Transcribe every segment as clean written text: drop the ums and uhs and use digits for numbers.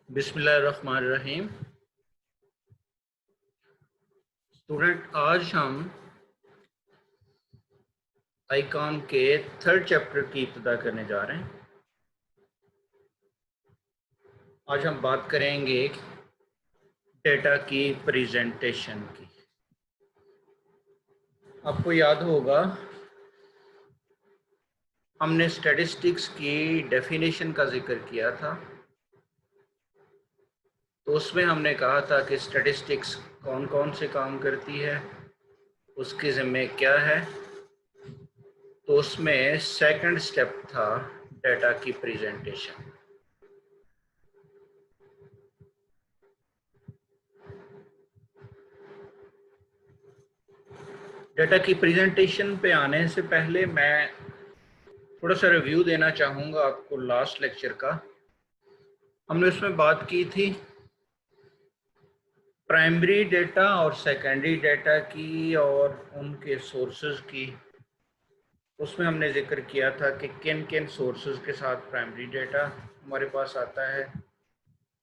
बिस्मिल्लाहिर्रहमानिर्रहीम। स्टूडेंट, आज हम आईकॉन के थर्ड चैप्टर की इब्तिदा करने जा रहे हैं। आज हम बात करेंगे डेटा की प्रेजेंटेशन की। आपको याद होगा हमने स्टैटिस्टिक्स की डेफिनेशन का जिक्र किया था, तो उसमें हमने कहा था कि स्टैटिस्टिक्स कौन कौन से काम करती है, उसके ज़िम्मे क्या है। तो उसमें सेकंड स्टेप था डेटा की प्रेजेंटेशन। डेटा की प्रेजेंटेशन पे आने से पहले मैं थोड़ा सा रिव्यू देना चाहूँगा आपको लास्ट लेक्चर का। हमने उसमें बात की थी प्राइमरी डेटा और सेकेंडरी डेटा की और उनके सोर्सेज की। उसमें हमने जिक्र किया था कि किन किन सोर्सेज के साथ प्राइमरी डेटा हमारे पास आता है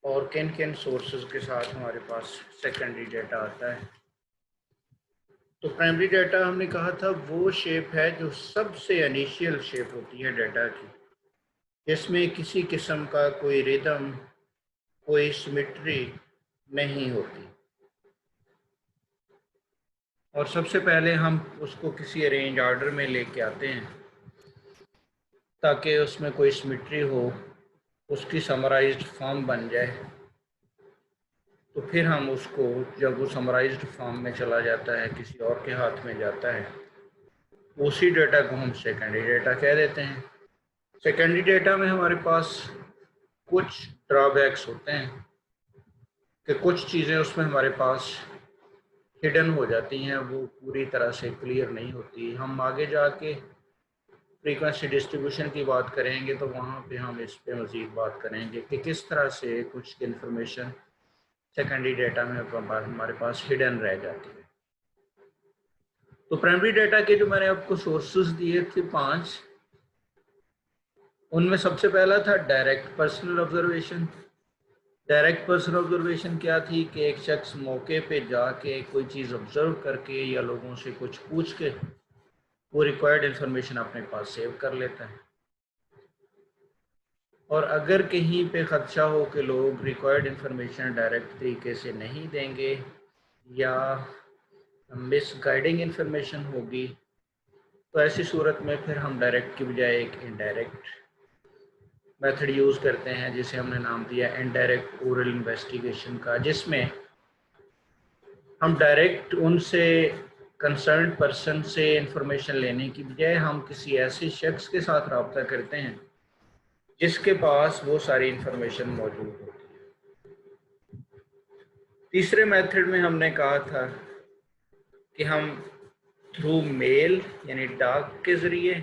और किन किन सोर्सेज के साथ हमारे पास सेकेंडरी डेटा आता है। तो प्राइमरी डेटा हमने कहा था वो शेप है जो सबसे इनिशियल शेप होती है डेटा की, जिसमें किसी किस्म का कोई रिदम, कोई सिमेट्री नहीं होती। और सबसे पहले हम उसको किसी अरेंज ऑर्डर में लेके आते हैं ताकि उसमें कोई सिमेट्री हो, उसकी समराइज्ड फॉर्म बन जाए। तो फिर हम उसको, जब वो समराइज्ड फॉर्म में चला जाता है, किसी और के हाथ में जाता है, उसी डेटा को हम सेकेंडरी डेटा कह देते हैं। सेकेंडरी डेटा में हमारे पास कुछ ड्रॉबैक्स होते हैं कि कुछ चीज़ें उसमें हमारे पास हिडन हो जाती हैं, वो पूरी तरह से क्लियर नहीं होती। हम आगे जाके फ्रीक्वेंसी डिस्ट्रीब्यूशन की बात करेंगे तो वहाँ पे हम इस पे मज़ीद बात करेंगे कि किस तरह से कुछ इन्फॉर्मेशन सेकेंडरी डेटा में हमारे पास हिडन रह जाती है। तो प्राइमरी डेटा के जो मैंने आपको सोर्सेज दिए थे 5, उनमें सबसे पहला था direct personal observation. Direct personal observation क्या थी कि एक शख्स मौके पे जाके कोई चीज़ ऑब्जर्व करके या लोगों से कुछ पूछ के वो रिक्वायर्ड इन्फॉर्मेशन अपने पास सेव कर लेता है। और अगर कहीं पे ख़दशा हो कि लोग रिक्वायर्ड इन्फॉर्मेशन डायरेक्ट तरीके से नहीं देंगे या मिस गाइडिंग इन्फॉर्मेशन होगी, तो ऐसी सूरत में फिर हम डायरेक्ट की बजाय एक इनडायरेक्ट मेथड यूज़ करते हैं, जिसे हमने नाम दिया इनडायरेक्ट ओरल इन्वेस्टिगेशन का, जिसमें हम डायरेक्ट उनसे, कंसर्न पर्सन से इंफॉर्मेशन लेने की बजाय हम किसी ऐसे शख्स के साथ रब्ता करते हैं जिसके पास वो सारी इंफॉर्मेशन मौजूद होती है। तीसरे मेथड में हमने कहा था कि हम थ्रू मेल यानी डाक के ज़रिए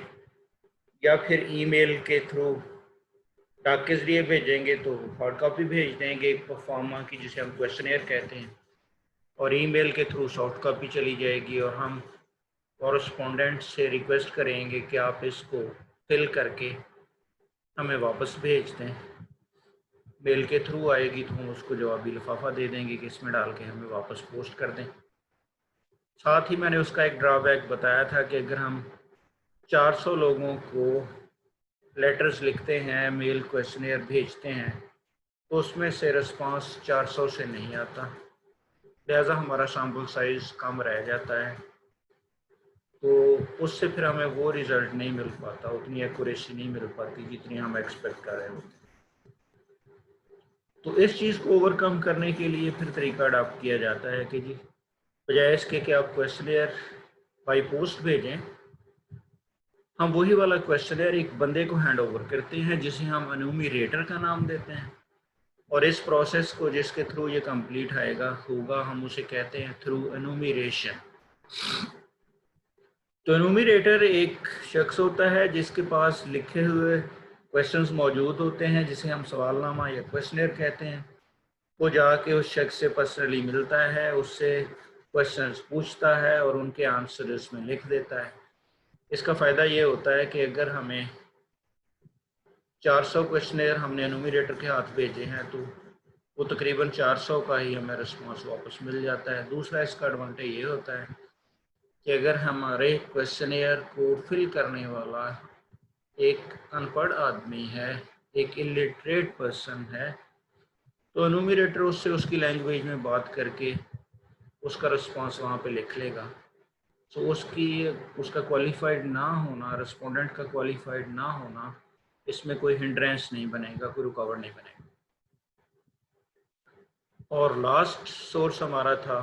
या फिर ईमेल के थ्रू, डाक के ज़रिए भेजेंगे तो हार्ड कॉपी भेज देंगे एक परफॉर्मा की, जिसे हम क्वेश्चनेयर कहते हैं, और ईमेल के थ्रू सॉफ्ट कॉपी चली जाएगी और हम कॉरस्पॉन्डेंट से रिक्वेस्ट करेंगे कि आप इसको फिल करके हमें वापस भेज दें। मेल के थ्रू आएगी तो हम उसको जवाबी लिफाफा दे देंगे कि इसमें डाल के हमें वापस पोस्ट कर दें। साथ ही मैंने उसका एक ड्रॉबैक बताया था कि अगर हम 400 लोगों को लेटर्स लिखते हैं, मेल क्वेश्चनेयर भेजते हैं, तो उसमें से रिस्पांस 400 से नहीं आता, लिहाजा हमारा सैम्पल साइज़ कम रह जाता है। तो उससे फिर हमें वो रिज़ल्ट नहीं मिल पाता, उतनी एक्यूरेसी नहीं मिल पाती जितनी हम एक्सपेक्ट कर रहे होते हैं। तो इस चीज़ को ओवरकम करने के लिए फिर तरीका अडॉप्ट किया जाता है कि जी, बजाय इसके कि आप क्वेश्चनेयर बाई पोस्ट भेजें, हम वही वाला क्वेश्चनेयर एक बंदे को हैंड ओवर करते हैं जिसे हम एन्यूमरेटर का नाम देते हैं, और इस प्रोसेस को जिसके थ्रू ये कंप्लीट होगा हम उसे कहते हैं थ्रू एन्यूमरेशन। तो एन्यूमरेटर एक शख्स होता है जिसके पास लिखे हुए क्वेश्चंस मौजूद होते हैं, जिसे हम सवालनामा या क्वेश्चनेयर कहते हैं। वो जाके उस शख्स से पर्सनली मिलता है, उससे क्वेश्चंस पूछता है और उनके आंसर उसमें लिख देता है। इसका फ़ायदा ये होता है कि अगर हमें 400 क्वेश्चनेयर हमने एन्यूमरेटर के हाथ भेजे हैं तो वो तकरीबन 400 का ही हमें रिस्पॉन्स वापस मिल जाता है। दूसरा इसका एडवांटेज ये होता है कि अगर हमारे क्वेश्चनियर को फिल करने वाला एक अनपढ़ आदमी है, एक इलिटरेट पर्सन है, तो न्यूमरेटर उससे उसकी लैंग्वेज में बात करके उसका रिस्पॉन्स वहाँ पे लिख लेगा। तो उसका क्वालिफाइड ना होना, रिस्पोंडेंट का क्वालिफाइड ना होना, इसमें कोई हिंड्रेंस नहीं बनेगा, कोई रुकावट नहीं बनेगा। और लास्ट सोर्स हमारा था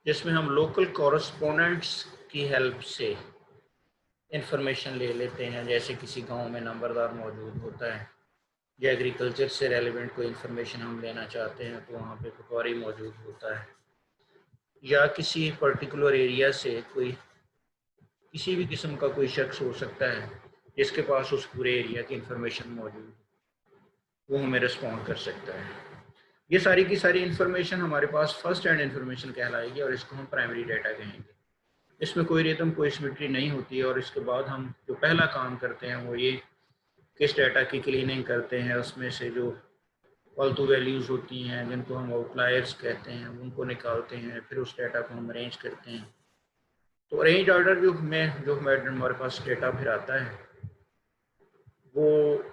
जिसमें हम लोकल कॉरेस्पोंडेंट्स की हेल्प से इंफॉर्मेशन ले लेते हैं। जैसे किसी गांव में नंबरदार मौजूद होता है, या एग्रीकल्चर से रेलिवेंट कोई इंफॉर्मेशन हम लेना चाहते हैं तो वहाँ पे पटवारी मौजूद होता है, या किसी पर्टिकुलर एरिया से कोई किसी भी किस्म का कोई शख्स हो सकता है जिसके पास उस पूरे एरिया की इंफॉर्मेशन मौजूद, वो हमें रिस्पॉन्ड कर सकता है। ये सारी की सारी इंफॉर्मेशन हमारे पास फर्स्ट हैंड इंफॉर्मेशन कहलाएगी और इसको हम प्राइमरी डाटा कहेंगे। इसमें कोई रिदम, कोई सिमेट्री नहीं होती है। और इसके बाद हम जो पहला काम करते हैं वो ये किस डाटा की क्लीनिंग करते हैं, उसमें से जो फालतू वैल्यूज़ होती हैं जिनको हम आउटलायर्स कहते हैं उनको निकालते हैं, फिर उस डाटा को हम अरेंज करते हैं। तो अरेंज ऑर्डर जो हमारे पास डाटा फिर आता है वो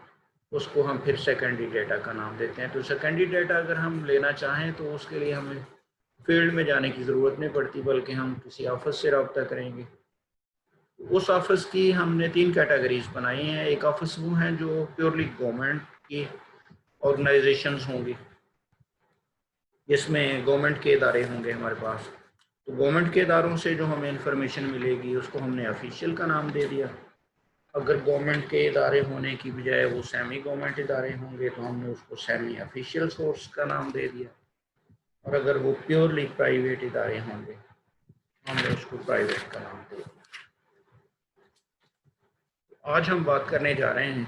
उसको हम फिर सेकेंडरी डाटा का नाम देते हैं। तो सेकेंडरी डाटा अगर हम लेना चाहें तो उसके लिए हमें फील्ड में जाने की ज़रूरत नहीं पड़ती, बल्कि हम किसी ऑफिस से रब्ता करेंगे। उस ऑफिस की हमने 3 कैटेगरीज बनाई हैं। एक ऑफिस वो हैं जो प्योरली गवर्नमेंट की ऑर्गेनाइजेशंस होंगी, जिसमें गवर्नमेंट के इदारे होंगे हमारे पास। तो गवर्नमेंट के इदारों से जो हमें इंफॉर्मेशन मिलेगी उसको हमने ऑफिशियल का नाम दे दिया। अगर गवर्नमेंट के इदारे होने की बजाय वो सेमी गवर्नमेंट इदारे होंगे तो हमने उसको सेमी ऑफिशियल सोर्स का नाम दे दिया। और अगर वो प्योरली प्राइवेट इदारे होंगे हमने उसको प्राइवेट का नाम दे दिया। आज हम बात करने जा रहे हैं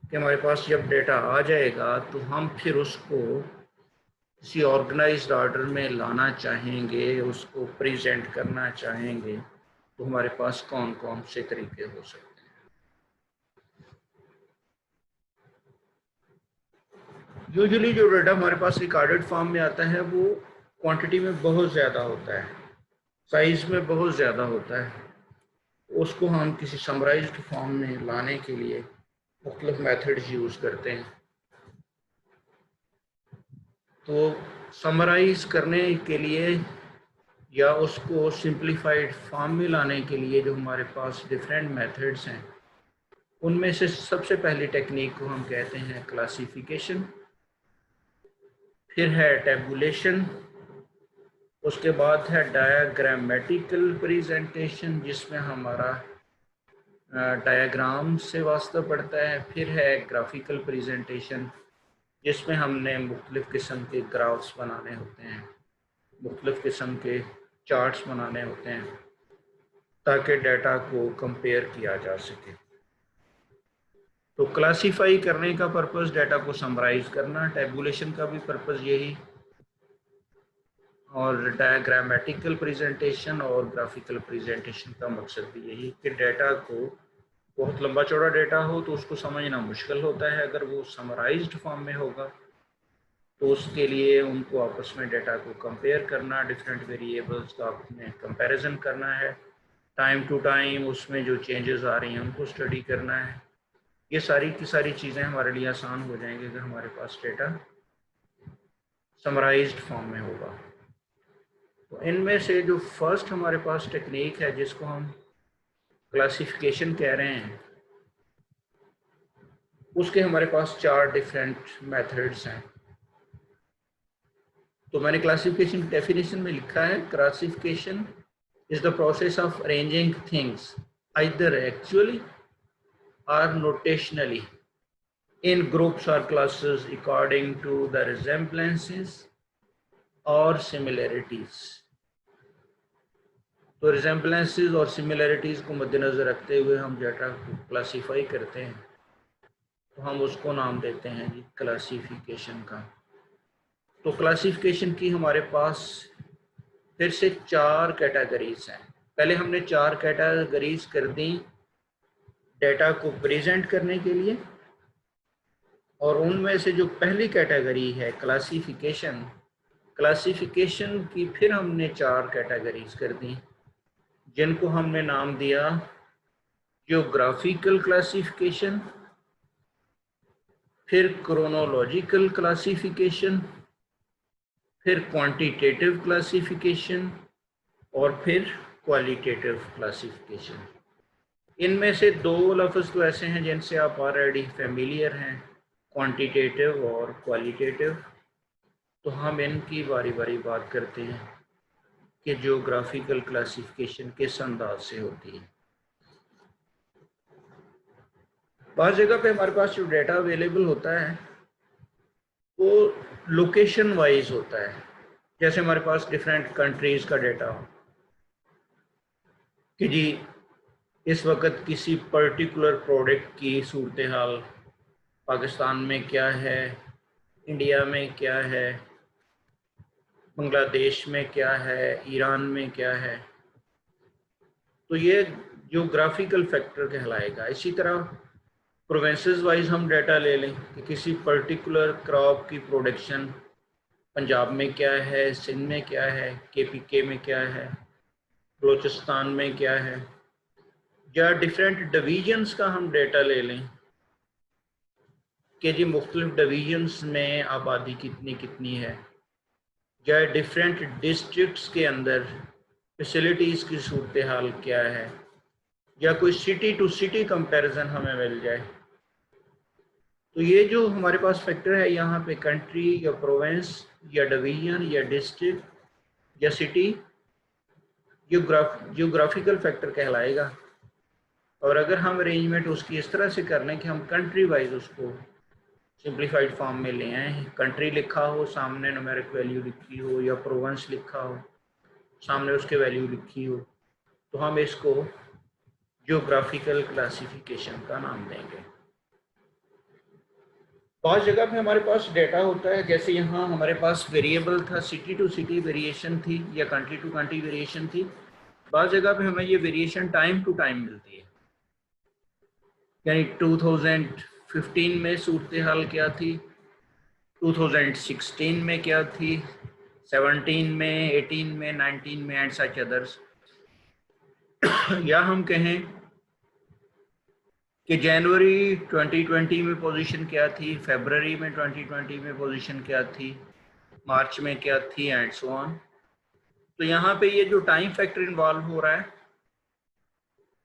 कि हमारे पास जब डेटा आ जाएगा तो हम फिर उसको किसी ऑर्गेनाइज्ड ऑर्डर में लाना चाहेंगे, उसको प्रेजेंट करना चाहेंगे, तो हमारे पास कौन कौन से तरीके हो सकते हैं। यूजुअली जो डेटा हमारे पास रिकॉर्डेड फॉर्म में आता है वो क्वांटिटी में बहुत ज़्यादा होता है, साइज में बहुत ज़्यादा होता है। उसको हम किसी समराइज्ड फॉर्म में लाने के लिए मुख्तलिफ मेथड्स यूज़ करते हैं। तो समराइज करने के लिए या उसको सिंप्लीफाइड फॉर्म में लाने के लिए जो हमारे पास डिफरेंट मेथड्स हैं, उनमें से सबसे पहली टेक्निक को हम कहते हैं क्लासिफिकेशन, फिर है टेबुलेशन, उसके बाद है डायग्रामेटिकल प्रेजेंटेशन जिसमें हमारा डायग्राम से वास्ता पड़ता है, फिर है ग्राफिकल प्रेजेंटेशन जिसमें हमने मुख्तलिफ़ किस्म के ग्राफ्स बनाने होते हैं, मुख्तलिफ़ किस्म के चार्ट्स बनाने होते हैं ताकि डाटा को कंपेयर किया जा सके। तो क्लासीफाई करने का पर्पस डाटा को समराइज करना, टेबुलेशन का भी पर्पस यही, और डायग्रामेटिकल प्रेजेंटेशन और ग्राफिकल प्रेजेंटेशन का मकसद भी यही कि डाटा को, बहुत लंबा चौड़ा डाटा हो तो उसको समझना मुश्किल होता है। अगर वो समराइज्ड फॉर्म में होगा तो उसके लिए उनको आपस में डाटा को कंपेयर करना, डिफरेंट वेरिएबल्स का आपने कंपैरिजन करना है, टाइम टू टाइम उसमें जो चेंजेस आ रही हैं उनको स्टडी करना है। ये सारी की सारी चीज़ें हमारे लिए आसान हो जाएंगी अगर हमारे पास डेटा समराइज्ड फॉर्म में होगा। तो इनमें से जो फर्स्ट हमारे पास टेक्निक है जिसको हम क्लासिफिकेशन कह रहे हैं, उसके हमारे पास 4 डिफरेंट मेथड्स हैं। तो मैंने क्लासिफिकेशन की डेफिनेशन में लिखा है, classification is the process of arranging things either actually or notationally in groups or classes according to the resemblances or similarities। तो resemblances और similarities को मद्देनज़र रखते हुए हम डाटा को क्लासीफाई करते हैं, तो हम उसको नाम देते हैं जी क्लासिफिकेशन का। तो क्लासिफिकेशन की हमारे पास फिर से 4 कैटेगरीज हैं। पहले हमने 4 कैटेगरीज कर दी डाटा को प्रेजेंट करने के लिए, और उनमें से जो पहली कैटेगरी है क्लासिफिकेशन, क्लासिफिकेशन की फिर हमने 4 कैटेगरीज कर दी, जिनको हमने नाम दिया जियोग्राफिकल क्लासिफिकेशन, फिर क्रोनोलॉजिकल क्लासिफिकेशन, फिर क्वांटिटेटिव क्लासिफिकेशन और फिर क्वालिटेटिव क्लासिफिकेशन। इनमें से 2 लफ्ज़ तो ऐसे हैं जिनसे आप ऑलरेडी फेमिलियर हैं, क्वांटिटेटिव और क्वालिटेटिव। तो हम इनकी बारी बारी बात करते हैं कि जियोग्राफिकल क्लासिफिकेशन किस अंदाज से होती है। बाज़ जगह पे हमारे पास जो डेटा अवेलेबल होता है वो लोकेशन वाइज होता है। जैसे हमारे पास डिफरेंट कंट्रीज़ का डेटा हो कि जी इस वक्त किसी पर्टिकुलर प्रोडक्ट की सूरत हाल पाकिस्तान में क्या है, इंडिया में क्या है, बांग्लादेश में क्या है, ईरान में क्या है, तो ये जियोग्राफिकल फैक्टर कहलाएगा। इसी तरह प्रोविंसेस वाइज हम डाटा ले लें कि किसी पर्टिकुलर क्रॉप की प्रोडक्शन पंजाब में क्या है, सिंध में क्या है, KPK में क्या है, बलोचिस्तान में क्या है, या डिफरेंट डिवीजन्स का हम डेटा ले लें कि जी मुख्तलिफ डिवीजन्स में आबादी कितनी कितनी है, या डिफरेंट डिस्ट्रिक्ट्स के अंदर फैसिलिटीज़ की सूरत हाल क्या है, या कोई सिटी टू सिटी कंपैरिजन हमें मिल जाए। तो ये जो हमारे पास फैक्टर है यहाँ पे कंट्री या प्रोविंस या डिवीजन या डिस्ट्रिक्ट या सिटी जियोग्राफिकल फैक्टर कहलाएगा। और अगर हम अरेंजमेंट उसकी इस तरह से कर लें कि हम कंट्री वाइज उसको सिंप्लीफाइड फॉर्म में ले आए, कंट्री लिखा हो सामने न्यूमेरिक वैल्यू लिखी हो, या प्रोविंस लिखा हो सामने उसके वैल्यू लिखी हो, तो हम इसको जियोग्राफिकल क्लासिफिकेशन का नाम देंगे। पांच जगह पे हमारे पास डेटा होता है, जैसे यहाँ हमारे पास वेरिएबल था, सिटी टू सिटी वेरिएशन थी या कंट्री टू कंट्री वेरिएशन थी। बाज़ जगह पे हमें ये वेरिएशन टाइम टू टाइम मिलती है, यानी 2015 में सूरत हाल क्या थी, 2016 में क्या थी, 17 में, 18 में, 19 में एंड सच अदर्स। या हम कहें कि जनवरी 2020 में पोजीशन क्या थी, फरवरी में 2020 में पोजीशन क्या थी, मार्च में क्या थी एंड सो ऑन। तो यहाँ पे ये जो टाइम फैक्टर इन्वॉल्व हो रहा है,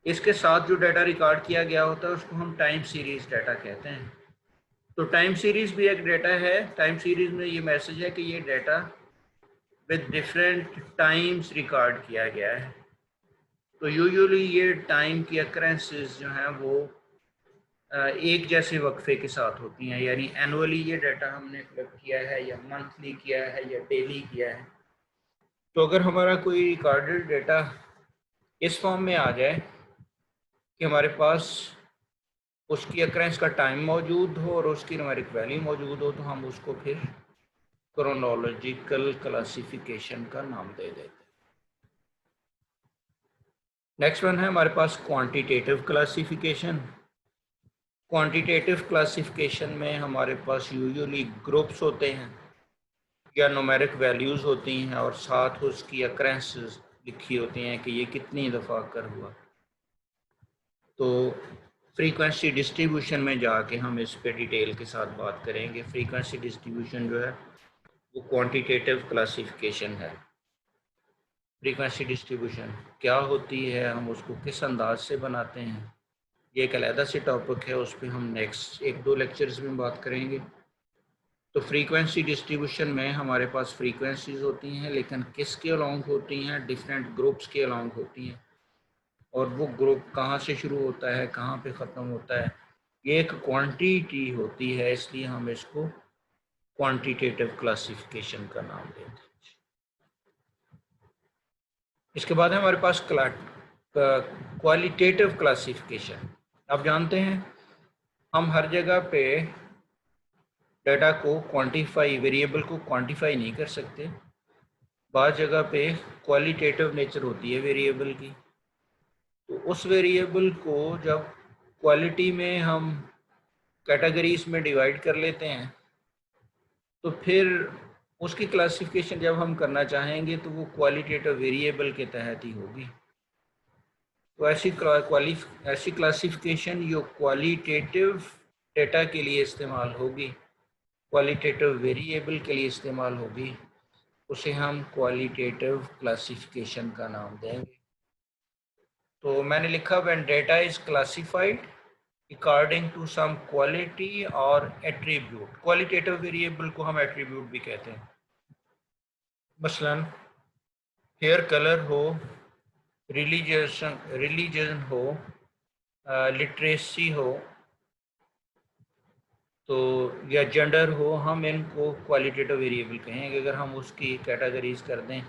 इसके साथ जो डाटा रिकॉर्ड किया गया होता है उसको हम टाइम सीरीज डाटा कहते हैं। तो टाइम सीरीज भी एक डाटा है। टाइम सीरीज में ये मैसेज है कि ये data with different times record किया गया है। तो यूजुअली ये टाइम की अकरेंसेस जो हैं वो एक जैसे वक्फे के साथ होती हैं, यानी एनुअली ये डाटा हमने कलेक्ट किया है या मंथली किया है या डेली किया है। तो अगर हमारा कोई रिकॉर्डेड डाटा इस फॉर्म में आ जाए कि हमारे पास उसकी अकरेंस का टाइम मौजूद हो और उसकी न्यूमेरिक वैल्यू मौजूद हो, तो हम उसको फिर क्रोनोलॉजिकल क्लासिफिकेशन का नाम दे देते हैं। नेक्स्ट वन है हमारे पास क्वांटिटेटिव क्लासिफिकेशन। क्वांटिटेटिव क्लासिफिकेशन में हमारे पास यूजुअली ग्रुप्स होते हैं या न्यूमेरिक वैल्यूज़ होती हैं और साथ उसकी अकरेंसेस लिखी होती हैं कि ये कितनी दफ़ा कर हुआ। तो फ्रीक्वेंसी डिस्ट्रीब्यूशन में जाके हम इस पे डिटेल के साथ बात करेंगे। फ्रीक्वेंसी डिस्ट्रीब्यूशन जो है वो क्वांटिटेटिव क्लासिफिकेशन है। फ्रीक्वेंसी डिस्ट्रीब्यूशन क्या होती है, हम उसको किस अंदाज से बनाते हैं, ये एक अलहदा से टॉपिक है, उस पर हम नेक्स्ट 1-2 लेक्चर्स में बात करेंगे। तो फ्रीक्वेंसी डिस्ट्रीब्यूशन में हमारे पास फ्रीक्वेंसीज होती हैं, लेकिन किसके अलॉन्ग होती हैं, डिफरेंट ग्रुप्स के अलॉन्ग होती हैं, और वो ग्रुप कहाँ से शुरू होता है, कहाँ पे ख़त्म होता है, ये एक क्वांटिटी होती है, इसलिए हम इसको क्वांटिटेटिव क्लासिफिकेशन का नाम देते हैं। इसके बाद है हमारे पास क्वालिटेटिव क्लासिफिकेशन। आप जानते हैं हम हर जगह पे डाटा को क्वांटिफाई, वेरिएबल को क्वांटिफाई नहीं कर सकते। बाज़ जगह पे क्वालिटेटिव नेचर होती है वेरिएबल की, तो उस वेरिएबल को जब क्वालिटी में हम कैटेगरीज में डिवाइड कर लेते हैं, तो फिर उसकी क्लासिफिकेशन जब हम करना चाहेंगे तो वो क्वालिटेटिव वेरिएबल के तहत ही होगी। तो ऐसी क्लासिफिकेशन जो क्वालिटेटिव डेटा के लिए इस्तेमाल होगी, क्वालिटेटिव वेरिएबल के लिए इस्तेमाल होगी, उसे हम क्वालिटेटिव क्लासिफिकेशन का नाम देंगे। तो मैंने लिखा when data is classified according to some quality और एट्रीब्यूट। क्वालिटेटिव वेरिएबल को हम एट्रीब्यूट भी कहते हैं। मसलन हेयर कलर हो, रिलीजन हो, लिटरेसी हो, तो या जेंडर हो, हम इनको क्वालिटेटिव वेरिएबल कहेंगे। अगर हम उसकी कैटेगरीज कर दें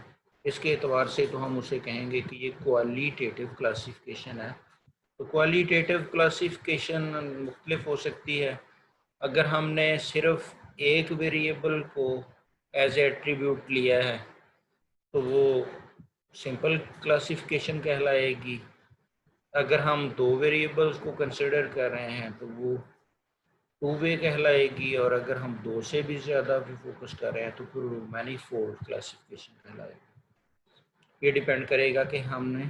इसके एतबार से तो हम उसे कहेंगे कि ये क्वालिटेटिव क्लासिफिकेशन है। तो क्वालिटेटिव क्लासिफिकेशन मुख्तलिफ हो सकती है। अगर हमने सिर्फ एक वेरिएबल को एज एट्रीब्यूट लिया है तो वो सिंपल क्लासिफिकेशन कहलाएगी। अगर हम दो वेरिएबल्स को कंसिडर कर रहे हैं तो वो टू वे कहलाएगी, और अगर हम दो से भी ज़्यादा भी फोकस कर रहे हैं तो फिर वो मैनीफोल्ड क्लासिफिकेशन कहलाएगी। ये डिपेंड करेगा कि हमने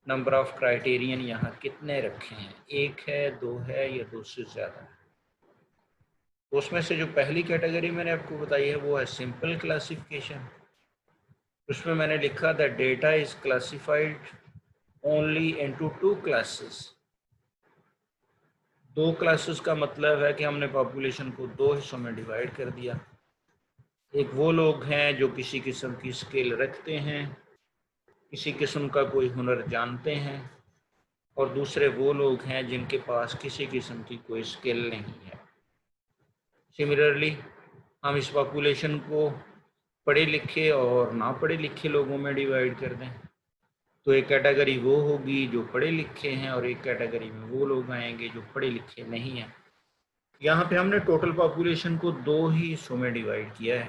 नंबर ऑफ क्राइटेरियन यहाँ कितने रखे हैं, एक है, दो है, या दो से ज़्यादा है। उसमें से जो पहली कैटेगरी मैंने आपको बताई है वो है सिंपल क्लासिफिकेशन। उसमें मैंने लिखा that data is classified only into two classes. दो क्लासेस का मतलब है कि हमने पॉपुलेशन को दो हिस्सों में डिवाइड कर दिया। एक वो लोग हैं जो किसी किस्म की स्किल रखते हैं, किसी किस्म का कोई हुनर जानते हैं, और दूसरे वो लोग हैं जिनके पास किसी किस्म की कोई स्किल नहीं है। सिमिलरली हम इस पॉपुलेशन को पढ़े लिखे और ना पढ़े लिखे लोगों में डिवाइड कर दें तो एक कैटेगरी वो होगी जो पढ़े लिखे हैं और एक कैटेगरी में वो लोग आएंगे जो पढ़े लिखे नहीं हैं। यहाँ पे हमने टोटल पॉपुलेशन को दो ही हिस्सों में डिवाइड किया है,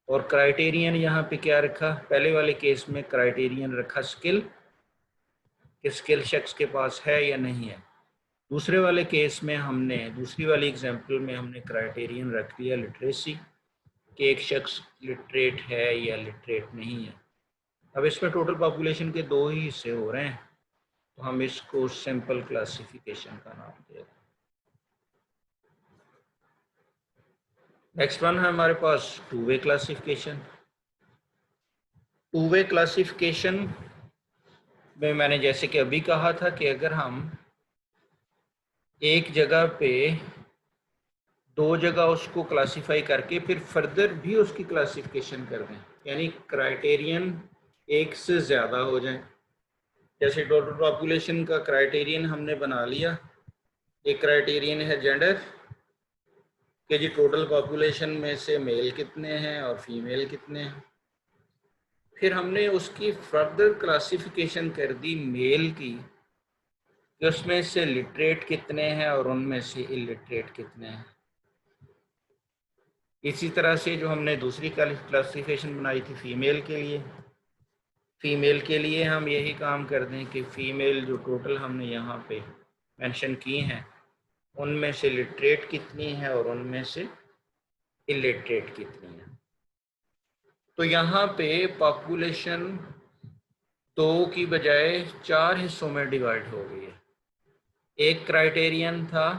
और क्राइटेरियन यहाँ पे क्या रखा, पहले वाले केस में क्राइटेरियन रखा स्किल, कि स्किल शख्स के पास है या नहीं है। दूसरे वाले केस में हमने, दूसरी वाली एग्जांपल में हमने क्राइटेरियन रख लिया लिटरेसी, कि एक शख्स लिटरेट है या लिटरेट नहीं है। अब इसमें टोटल पॉपुलेशन के दो ही हिस्से हो रहे हैं, तो हम इसको सिंपल क्लासिफिकेशन का नाम दे रहे हैं। नेक्स्ट वन है हमारे पास two way classification. Two way classification में मैंने जैसे कि अभी कहा था कि अगर हम एक जगह पे दो जगह उसको क्लासिफाई करके फिर फर्दर भी उसकी क्लासिफिकेशन कर दें, यानी क्राइटेरियन एक से ज़्यादा हो जाए। जैसे टोटल पॉपुलेशन का क्राइटेरियन हमने बना लिया, एक क्राइटेरियन है जेंडर, कि जी टोटल पॉपुलेशन में से मेल कितने हैं और फीमेल कितने हैं। फिर हमने उसकी फर्दर क्लासिफिकेशन कर दी मेल की, कि उसमें से लिटरेट कितने हैं और उनमें से इलिटरेट कितने हैं। इसी तरह से जो हमने दूसरी क्लासिफिकेशन बनाई थी फीमेल के लिए, फ़ीमेल के लिए हम यही काम कर दें कि फ़ीमेल जो टोटल हमने यहाँ पे मेंशन की हैं उनमें से लिटरेट कितनी है और उनमें से इलिटरेट कितनी है। तो यहाँ पे पॉपुलेशन दो की बजाय चार हिस्सों में डिवाइड हो गई है। एक क्राइटेरियन था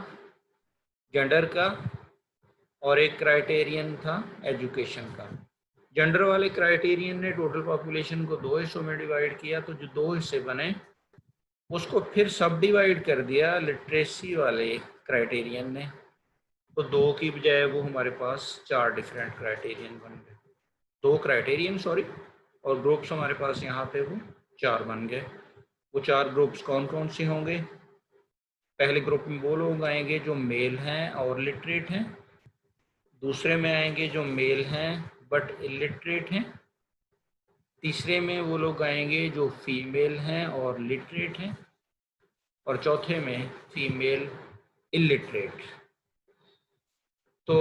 जेंडर का और एक क्राइटेरियन था एजुकेशन का। जेंडर वाले क्राइटेरियन ने टोटल पॉपुलेशन को दो हिस्सों में डिवाइड किया, तो जो दो हिस्से बने उसको फिर सब डिवाइड कर दिया लिटरेसी वाले क्राइटेरियन ने, तो दो की बजाय वो हमारे पास चार डिफरेंट क्राइटेरियन बन गए, दो क्राइटेरियन सॉरी, और ग्रुप्स हमारे पास यहाँ पे वो चार बन गए। वो चार ग्रुप्स कौन कौन से होंगे? पहले ग्रुप में वो लोग आएंगे जो मेल हैं और लिटरेट हैं, दूसरे में आएंगे जो मेल हैं बट इलिटरेट हैं, तीसरे में वो लोग आएंगे जो फीमेल हैं और लिटरेट हैं, और चौथे में फीमेल इलिटरेट। तो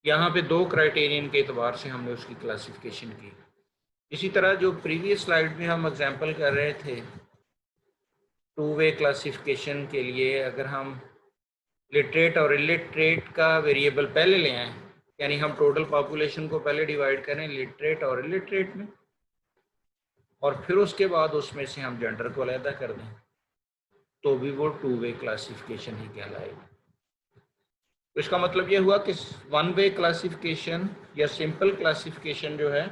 यहाँ पे दो क्राइटेरियन के एतबार से हमने उसकी क्लासिफिकेशन की। इसी तरह जो प्रीवियस स्लाइड में हम एग्जांपल कर रहे थे टू वे क्लासिफिकेशन के लिए, अगर हम लिटरेट और इलिटरेट का वेरिएबल पहले ले आए, यानी हम टोटल पॉपुलेशन को पहले डिवाइड करें लिटरेट और इलिटरेट में, और फिर उसके बाद उसमें से हम जेंडर को अलहदा कर दें, तो भी वो टू वे क्लासिफिकेशन ही कहलाएगी। तो इसका मतलब ये हुआ कि वन वे क्लासिफिकेशन या सिंपल क्लासिफिकेशन जो है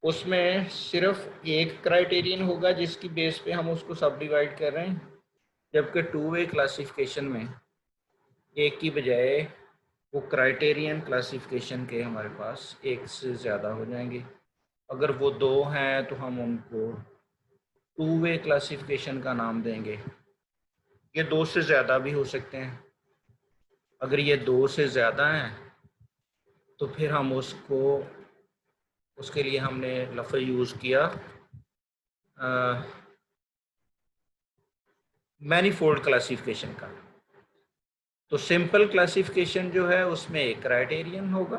उसमें सिर्फ एक क्राइटेरियन होगा जिसकी बेस पे हम उसको सब डिवाइड कर रहे हैं, जबकि टू वे क्लासिफिकेशन में एक की बजाय वो क्राइटेरियन क्लासिफिकेशन के हमारे पास एक से ज़्यादा हो जाएंगे। अगर वो दो हैं तो हम उनको टू वे क्लासिफिकेशन का नाम देंगे। ये दो से ज़्यादा भी हो सकते हैं। अगर ये दो से ज़्यादा हैं तो फिर हम उसके लिए हमने लफ्ज़ यूज़ किया मैनीफोल्ड क्लासिफिकेशन का। तो सिंपल क्लासिफिकेशन जो है उसमें एक क्राइटेरियन होगा,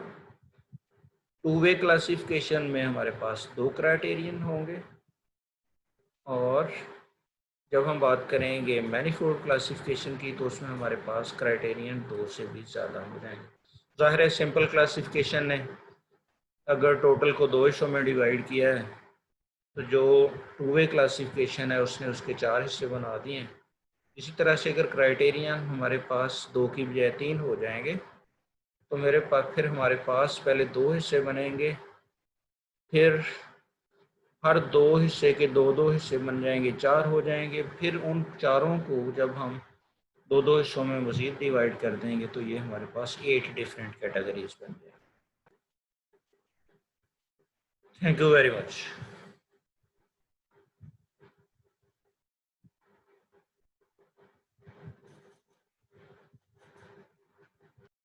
टू वे क्लासिफिकेशन में हमारे पास दो क्राइटेरियन होंगे, और जब हम बात करेंगे मैनीफोल्ड क्लासिफिकेशन की तो उसमें हमारे पास क्राइटेरियन दो से भी ज़्यादा हो जाएंगे। ज़ाहिर है सिंपल क्लासिफिकेशन ने अगर टोटल को दो हिस्सों में डिवाइड किया है तो जो टू वे क्लासिफिकेशन है उसने उसके चार हिस्से बना दिए हैं। इसी तरह से अगर क्राइटेरियन हमारे पास दो की बजाय तीन हो जाएंगे तो मेरे पास फिर हमारे पास पहले दो हिस्से बनेंगे, फिर हर दो हिस्से के दो दो हिस्से बन जाएंगे, चार हो जाएंगे, फिर उन चारों को जब हम दो दो हिस्सों में मज़ीद डिवाइड कर देंगे तो ये हमारे पास 8 डिफरेंट कैटेगरीज बन जाएंगे। Thank you very much.